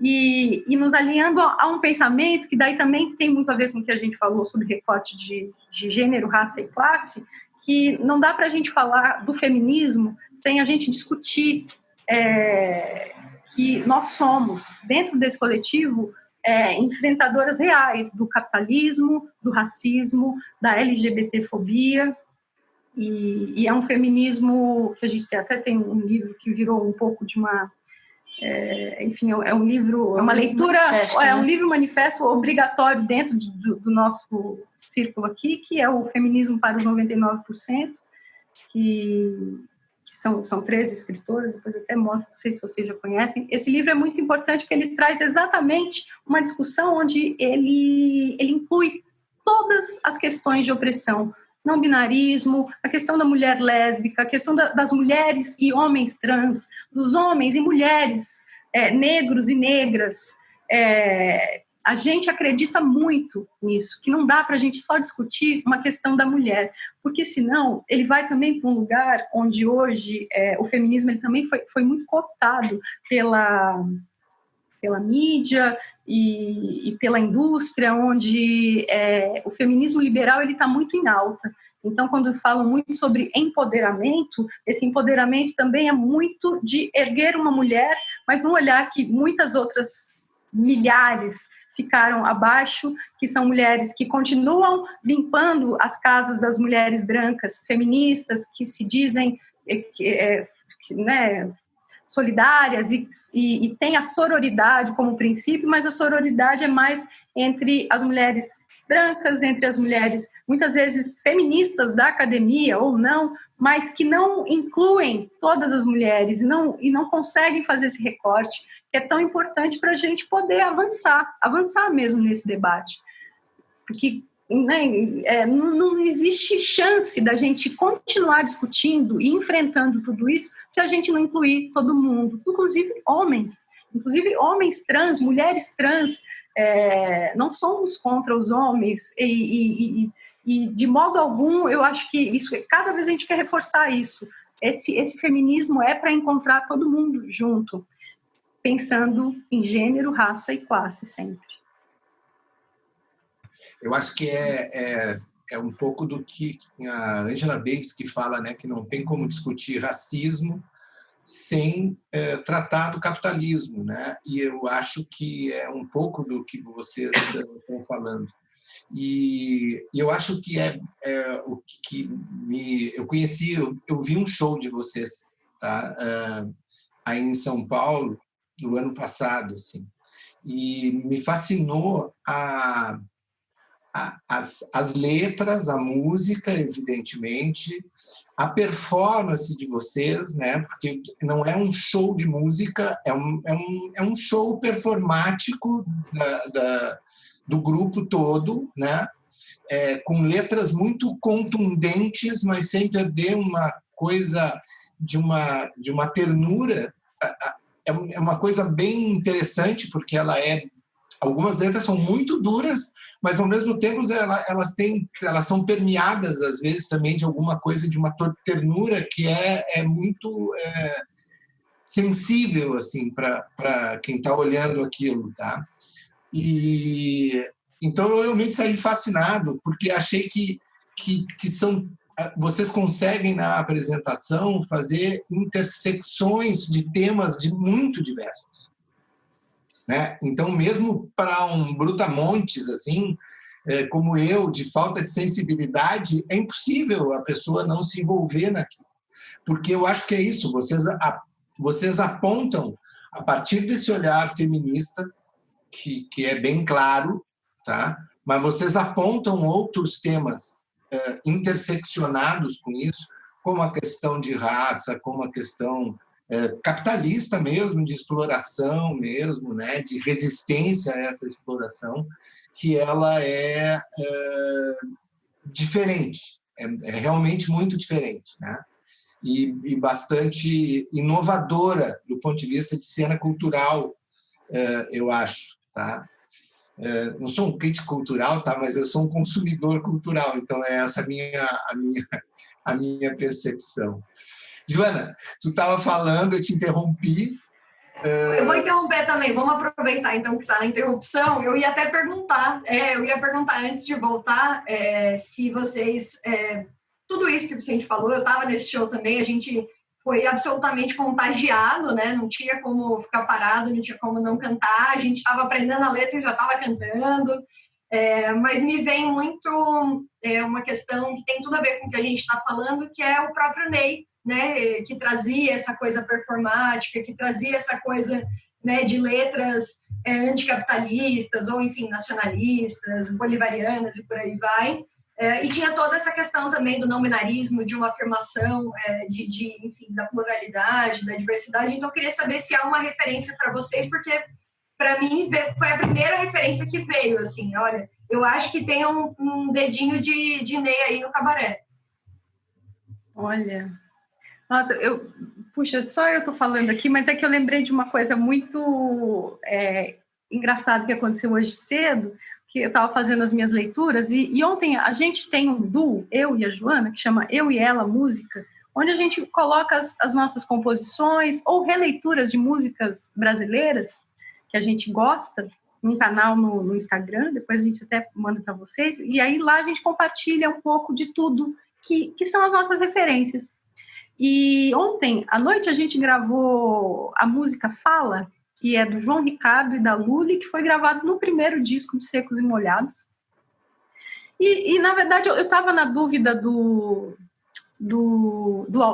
e nos alinhando a um pensamento que daí também tem muito a ver com o que a gente falou sobre recorte de gênero, raça e classe, que não dá para a gente falar do feminismo sem a gente discutir que nós somos, dentro desse coletivo, enfrentadoras reais do capitalismo, do racismo, da LGBTfobia, e é um feminismo que a gente até tem um livro que virou um pouco de uma... enfim, é um livro, é uma leitura, um livro manifesto obrigatório dentro do nosso círculo aqui, que é o Feminismo para os 99%, que são 13 escritoras, depois eu até mostro, não sei se vocês já conhecem. Esse livro é muito importante porque ele traz exatamente uma discussão onde ele inclui todas as questões de opressão, não binarismo, a questão da mulher lésbica, a questão das mulheres e homens trans, dos homens e mulheres negros e negras. A gente acredita muito nisso, que não dá para a gente só discutir uma questão da mulher, porque senão ele vai também para um lugar onde hoje o feminismo ele também foi muito cooptado pela mídia e pela indústria, onde o feminismo liberal ele está muito em alta. Então, quando falam muito sobre empoderamento, esse empoderamento também é muito de erguer uma mulher, mas num olhar que muitas outras milhares ficaram abaixo, que são mulheres que continuam limpando as casas das mulheres brancas feministas, que se dizem solidárias e tem a sororidade como princípio, mas a sororidade é mais entre as mulheres brancas, entre as mulheres, muitas vezes feministas da academia ou não, mas que não incluem todas as mulheres e não conseguem fazer esse recorte, que é tão importante para a gente poder avançar mesmo nesse debate. Porque não existe chance da gente continuar discutindo e enfrentando tudo isso se a gente não incluir todo mundo, inclusive homens trans, mulheres trans. Não somos contra os homens e de modo algum eu acho que isso, cada vez a gente quer reforçar isso. Esse feminismo é para encontrar todo mundo junto, pensando em gênero, raça e classe sempre. Eu acho que é um pouco do que a Angela Davis que fala, né, que não tem como discutir racismo sem tratar do capitalismo, né? E eu acho que é um pouco do que vocês estão falando. E eu acho que o que eu conheci, eu vi um show de vocês, tá? Aí em São Paulo, no ano passado, assim, e me fascinou as letras, a música, evidentemente, a performance de vocês, né? Porque não é um show de música, é um show performático do grupo todo, né? Com letras muito contundentes, mas sem perder uma coisa de uma ternura. É uma coisa bem interessante, porque algumas letras são muito duras, mas ao mesmo tempo elas são permeadas às vezes também de alguma coisa, de uma ternura que é muito sensível assim para quem está olhando aquilo, tá? E então eu realmente saí fascinado, porque achei que vocês conseguem na apresentação fazer intersecções de temas muito diversos. Né? Então, mesmo para um brutamontes, assim, como eu, de falta de sensibilidade, é impossível a pessoa não se envolver naquilo. Porque eu acho que é isso, vocês apontam, a partir desse olhar feminista, que é bem claro, tá? Mas vocês apontam outros temas interseccionados com isso, como a questão de raça, como a questão capitalista mesmo, de exploração mesmo, né, de resistência a essa exploração, que ela é diferente, é realmente muito diferente, né, e bastante inovadora do ponto de vista de cena cultural, eu acho, tá? Não sou um crítico cultural, tá, mas eu sou um consumidor cultural, então é essa a minha percepção. Joana, tu estava falando, eu te interrompi. Eu vou interromper também, vamos aproveitar então que está na interrupção. Eu ia até perguntar, antes de voltar, se vocês, tudo isso que o Vicente falou, eu estava nesse show também, a gente foi absolutamente contagiado, né? Não tinha como ficar parado, não tinha como não cantar, a gente estava aprendendo a letra e já estava cantando, mas me vem muito uma questão que tem tudo a ver com o que a gente está falando, que é o próprio Ney, né, que trazia essa coisa performática, que trazia essa coisa, né, de letras anticapitalistas ou, enfim, nacionalistas, bolivarianas e por aí vai. E tinha toda essa questão também do não-binarismo, de uma afirmação enfim, da pluralidade, da diversidade. Então, eu queria saber se há uma referência para vocês, porque, para mim, foi a primeira referência que veio, assim, olha, eu acho que tem um dedinho de Ney aí no cabaré. Olha... Nossa, puxa, só eu estou falando aqui, mas é que eu lembrei de uma coisa muito engraçada que aconteceu hoje cedo, que eu estava fazendo as minhas leituras, e ontem a gente tem um duo, eu e a Joana, que chama Eu e Ela Música, onde a gente coloca as nossas composições ou releituras de músicas brasileiras que a gente gosta, num canal no Instagram, depois a gente até manda para vocês, e aí lá a gente compartilha um pouco de tudo que são as nossas referências. E ontem à noite a gente gravou a música Fala, que é do João Ricardo e da Lully, que foi gravado no primeiro disco de Secos e Molhados. E na verdade, eu estava na dúvida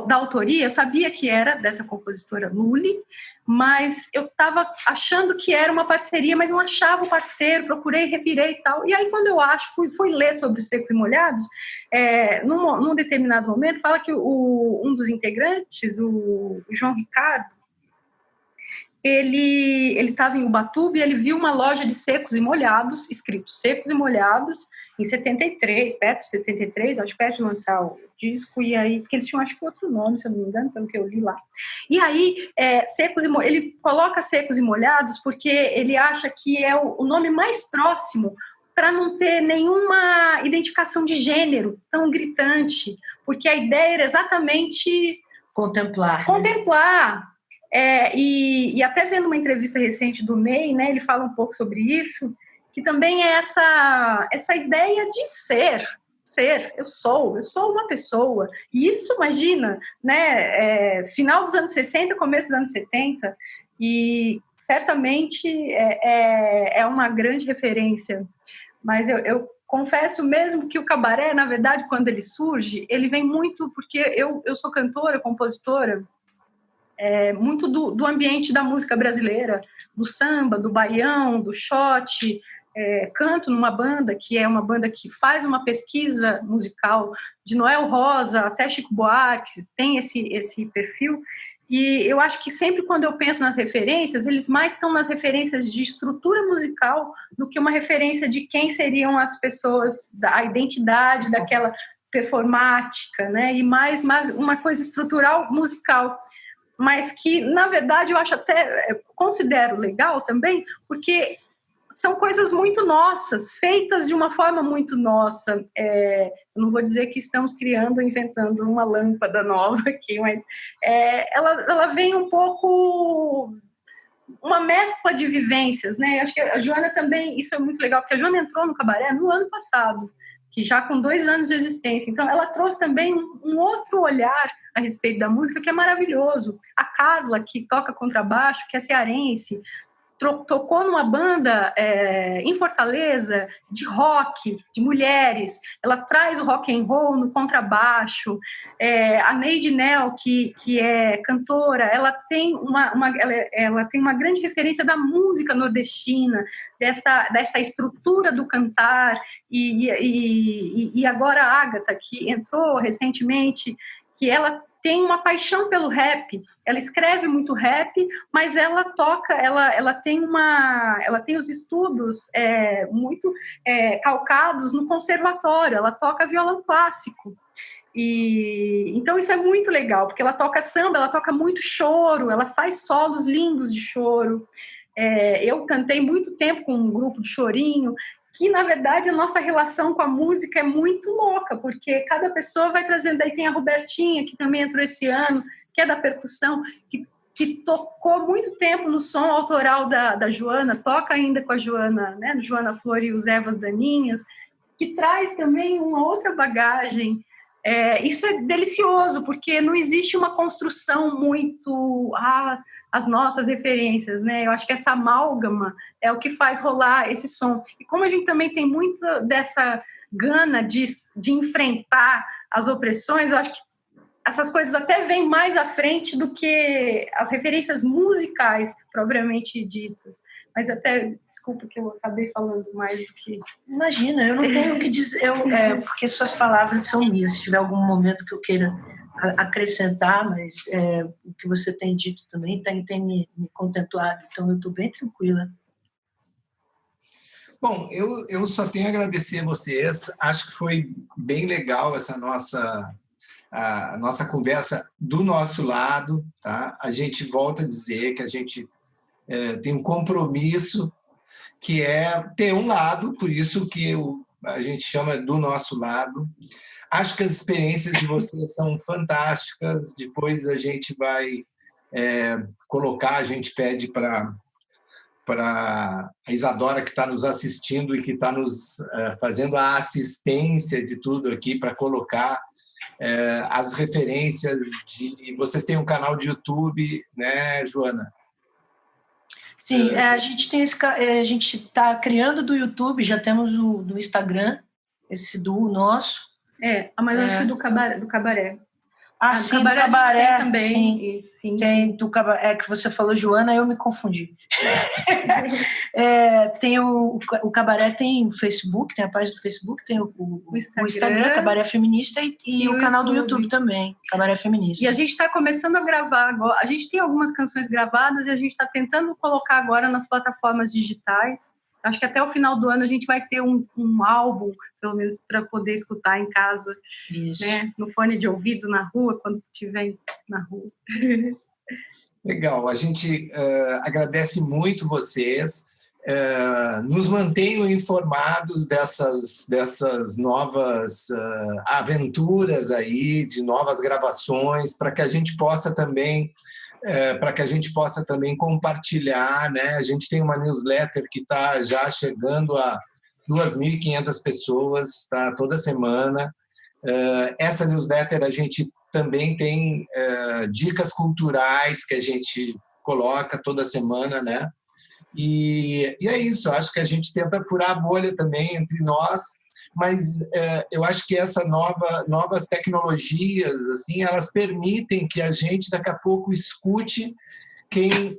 da autoria, eu sabia que era dessa compositora Lully, mas eu estava achando que era uma parceria, mas não achava o parceiro, procurei, revirei e tal. E aí, quando eu fui ler sobre os Secos e Molhados, num determinado momento, fala que um dos integrantes, o João Ricardo, ele estava em Ubatuba e ele viu uma loja de secos e molhados, escrito Secos e Molhados, em 73, perto de 73, acho que perto de lançar o disco, e aí, porque eles tinham, acho que outro nome, se eu não me engano, pelo que eu li lá. E aí, ele coloca Secos e Molhados porque ele acha que é o nome mais próximo para não ter nenhuma identificação de gênero tão gritante, porque a ideia era exatamente contemplar. E até vendo uma entrevista recente do Ney, né, ele fala um pouco sobre isso, que também é essa ideia de ser, ser, eu sou uma pessoa. E isso, imagina, né, final dos anos 60, começo dos anos 70, e certamente é uma grande referência. Mas eu confesso mesmo que o cabaré, na verdade, quando ele surge, ele vem muito porque eu sou cantora, compositora, muito do ambiente da música brasileira, do samba, do baião, do shot. Canto numa banda que é uma banda que faz uma pesquisa musical de Noel Rosa até Chico Buarque, tem esse perfil. E eu acho que sempre quando eu penso nas referências, eles mais estão nas referências de estrutura musical do que uma referência de quem seriam as pessoas, a identidade daquela performática, né? E mais uma coisa estrutural musical. Mas que, na verdade, eu acho considero legal também, porque são coisas muito nossas, feitas de uma forma muito nossa. Eu não vou dizer que estamos inventando uma lâmpada nova aqui, mas ela vem um pouco uma mescla de vivências, né? Acho que a Joana também, isso é muito legal, porque a Joana entrou no cabaré no ano passado, que já com 2 anos de existência. Então, ela trouxe também um outro olhar a respeito da música que é maravilhoso. A Carla, que toca contrabaixo, que é cearense, tocou numa banda em Fortaleza de rock, de mulheres. Ela traz o rock and roll no contrabaixo. A Neide Nel, que é cantora, ela tem uma grande referência da música nordestina, dessa estrutura do cantar. E agora a Ágata, que entrou recentemente, que ela tem uma paixão pelo rap, ela escreve muito rap, mas ela toca, ela tem os estudos muito calcados no conservatório, ela toca violão clássico. E então isso é muito legal, porque ela toca samba, ela toca muito choro, ela faz solos lindos de choro. Eu cantei muito tempo com um grupo de chorinho, que, na verdade, a nossa relação com a música é muito louca, porque cada pessoa vai trazendo. Aí tem a Robertinha, que também entrou esse ano, que é da percussão, que tocou muito tempo no som autoral da Joana, toca ainda com a Joana, né, Joana Flor e os Evas Daninhas, que traz também uma outra bagagem. Isso é delicioso, porque não existe uma construção muito... as nossas referências, né? Eu acho que essa amálgama é o que faz rolar esse som. E como a gente também tem muito dessa gana de enfrentar as opressões, eu acho que essas coisas até vêm mais à frente do que as referências musicais propriamente ditas. Mas até, desculpa que eu acabei falando mais do que... Imagina, eu não tenho o que dizer, porque suas palavras são minhas. Se tiver algum momento que eu queira acrescentar, mas o que você tem dito também tem me contemplado, então eu estou bem tranquila. Bom, eu só tenho a agradecer a vocês, acho que foi bem legal essa a nossa conversa do nosso lado, tá? A gente volta a dizer que a gente tem um compromisso que é ter um lado, por isso que a gente chama do nosso lado. Acho que as experiências de vocês são fantásticas. Depois a gente vai colocar, a gente pede para a Isadora, que está nos assistindo e que está nos fazendo a assistência de tudo aqui, para colocar as referências de... Vocês têm um canal de YouTube, né, Joana? Sim, a gente está criando do YouTube, já temos do Instagram, esse do nosso. Mas eu acho que do cabaré. Sim, do cabaré também. Sim. Tem do cabaré, que você falou, Joana, eu me confundi. Tem o cabaré, tem o Facebook, tem a página do Facebook, tem o Instagram, Cabaré Feminista, e o canal do YouTube também, Cabaré Feminista. E a gente está começando a gravar agora. A gente tem algumas canções gravadas e a gente está tentando colocar agora nas plataformas digitais. Acho que até o final do ano a gente vai ter um álbum, pelo menos, para poder escutar em casa, né? No fone de ouvido, na rua, quando estiver na rua. Legal, a gente agradece muito vocês, nos mantenham informados dessas novas aventuras aí, de novas gravações, para que a gente possa também compartilhar, né? A gente tem uma newsletter que está já chegando a 2.500 pessoas, tá? Toda semana. Essa newsletter a gente também tem dicas culturais que a gente coloca toda semana, né? E é isso, acho que a gente tenta furar a bolha também entre nós, mas eu acho que essas novas tecnologias, assim, elas permitem que a gente daqui a pouco escute quem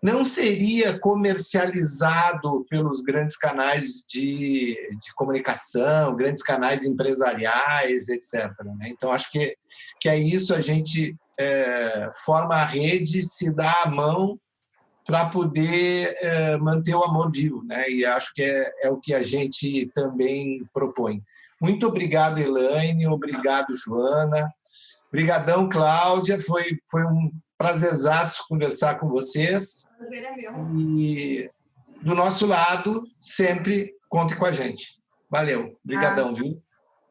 não seria comercializado pelos grandes canais de comunicação, grandes canais empresariais, etc. Né? Então, acho que é isso, a gente forma a rede, se dá a mão para poder manter o amor vivo, né? E acho que é o que a gente também propõe. Muito obrigado, Elaine, obrigado, Joana, obrigadão, Cláudia, foi um prazerzaço conversar com vocês. Prazer é meu. E do nosso lado, sempre conte com a gente. Valeu, obrigadão, viu?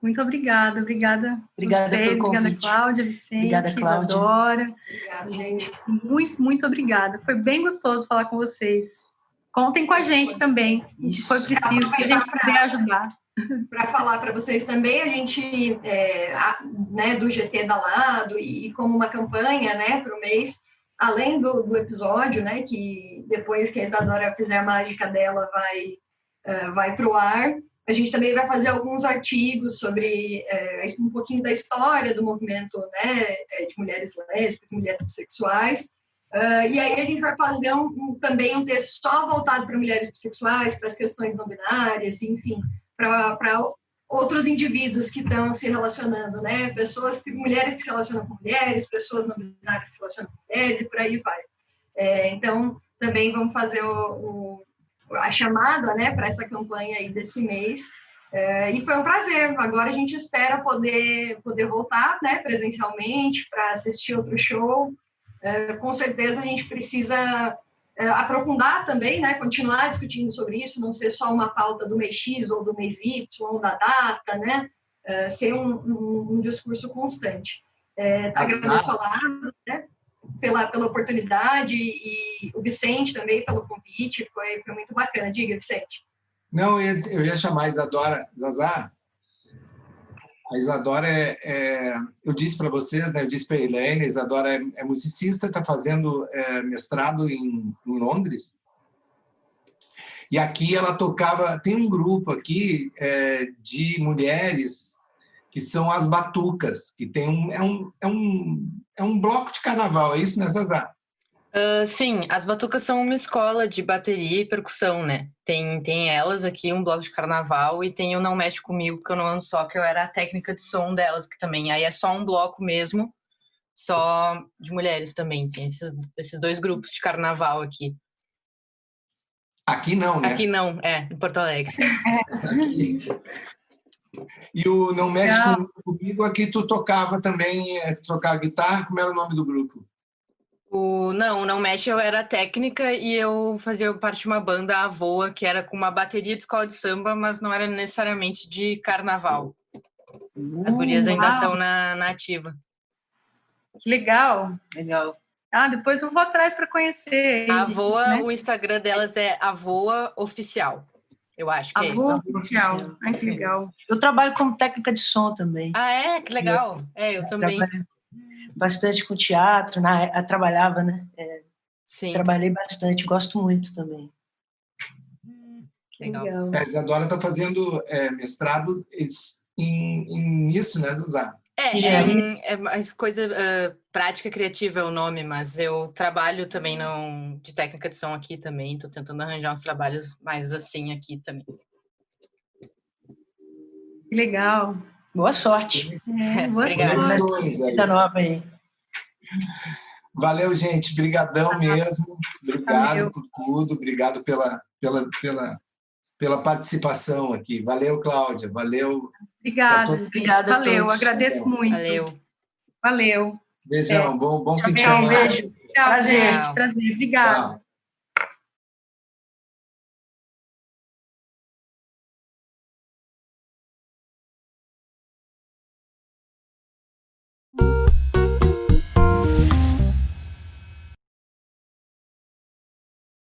Muito obrigada. Obrigada pelo convite. Obrigada, Cláudia, Vicente, obrigada, Cláudia. Isadora. Obrigada, gente. Muito, muito obrigada. Foi bem gostoso falar com vocês. Contem com a gente também. Se for preciso, que a gente puder ajudar. Para falar para vocês também, a gente, né, do GT da Lado e como uma campanha, né, para o mês, além do episódio, né, que depois que a Isadora fizer a mágica dela vai para o ar, a gente também vai fazer alguns artigos sobre um pouquinho da história do movimento, né, de mulheres lésbicas, mulheres bissexuais. E aí a gente vai fazer também um texto só voltado para mulheres bissexuais, para as questões não binárias, enfim, para outros indivíduos que estão se relacionando, né? Mulheres que se relacionam com mulheres, pessoas não binárias que se relacionam com mulheres, e por aí vai. Então, também vamos fazer a chamada, né, para essa campanha aí desse mês. E foi um prazer. Agora a gente espera poder voltar, né, presencialmente para assistir outro show. Com certeza a gente precisa aprofundar também, né, continuar discutindo sobre isso, não ser só uma pauta do mês X ou do mês Y ou da data, né, ser um discurso constante. Agradeço a Lara, né, pela oportunidade, e o Vicente também pelo convite, foi muito bacana. Diga, Vicente. Não, eu ia chamar a Isadora. Zazá, a Isadora eu disse para vocês, né, eu disse para a Elaine, a Isadora é musicista, está fazendo mestrado em Londres, e aqui ela tocava, tem um grupo aqui de mulheres que são as batucas, que tem um bloco de carnaval, é isso, né, Zazá? Sim, as batucas são uma escola de bateria e percussão, né? Tem elas aqui, um bloco de carnaval, e tem o Não Mexe Comigo, que eu não ando só, que eu era a técnica de som delas, que também aí é só um bloco mesmo, só de mulheres também. Tem esses dois grupos de carnaval aqui. Aqui não, né? Aqui não, em Porto Alegre. Aqui. E o Não Mexe Comigo, aqui tu tocava também, tocava guitarra, como era o nome do grupo? O Não Mexe, eu era técnica e eu fazia parte de uma banda, a Voa, que era com uma bateria de escola de samba, mas não era necessariamente de carnaval. As gurias ainda estão na ativa. Que legal. Legal. Depois eu vou atrás para conhecer. A Voa, né? O Instagram delas é a Voa Oficial. Eu acho que é isso. A Voa Oficial. Ai, que legal. Eu trabalho como técnica de som também. Que legal. Eu também. Trabalho bastante com teatro, trabalhava, né? Sim. Trabalhei bastante, gosto muito também. Legal. A Isadora está fazendo mestrado nisso, né, Zuzá? É mais coisa prática criativa é o nome, mas eu trabalho também de técnica de som aqui também, estou tentando arranjar uns trabalhos mais assim aqui também. Que legal. Boa sorte. Boa Obrigada. sorte. Nova aí. Valeu, gente. Brigadão mesmo. Obrigado por tudo. Obrigado pela participação aqui. Valeu, Cláudia. Valeu. Obrigada. Valeu. Agradeço muito. Valeu. Beijão. Bom fim de Tchau, semana. beijo. Tchau, Prazer. gente. Prazer. Obrigada. Tchau.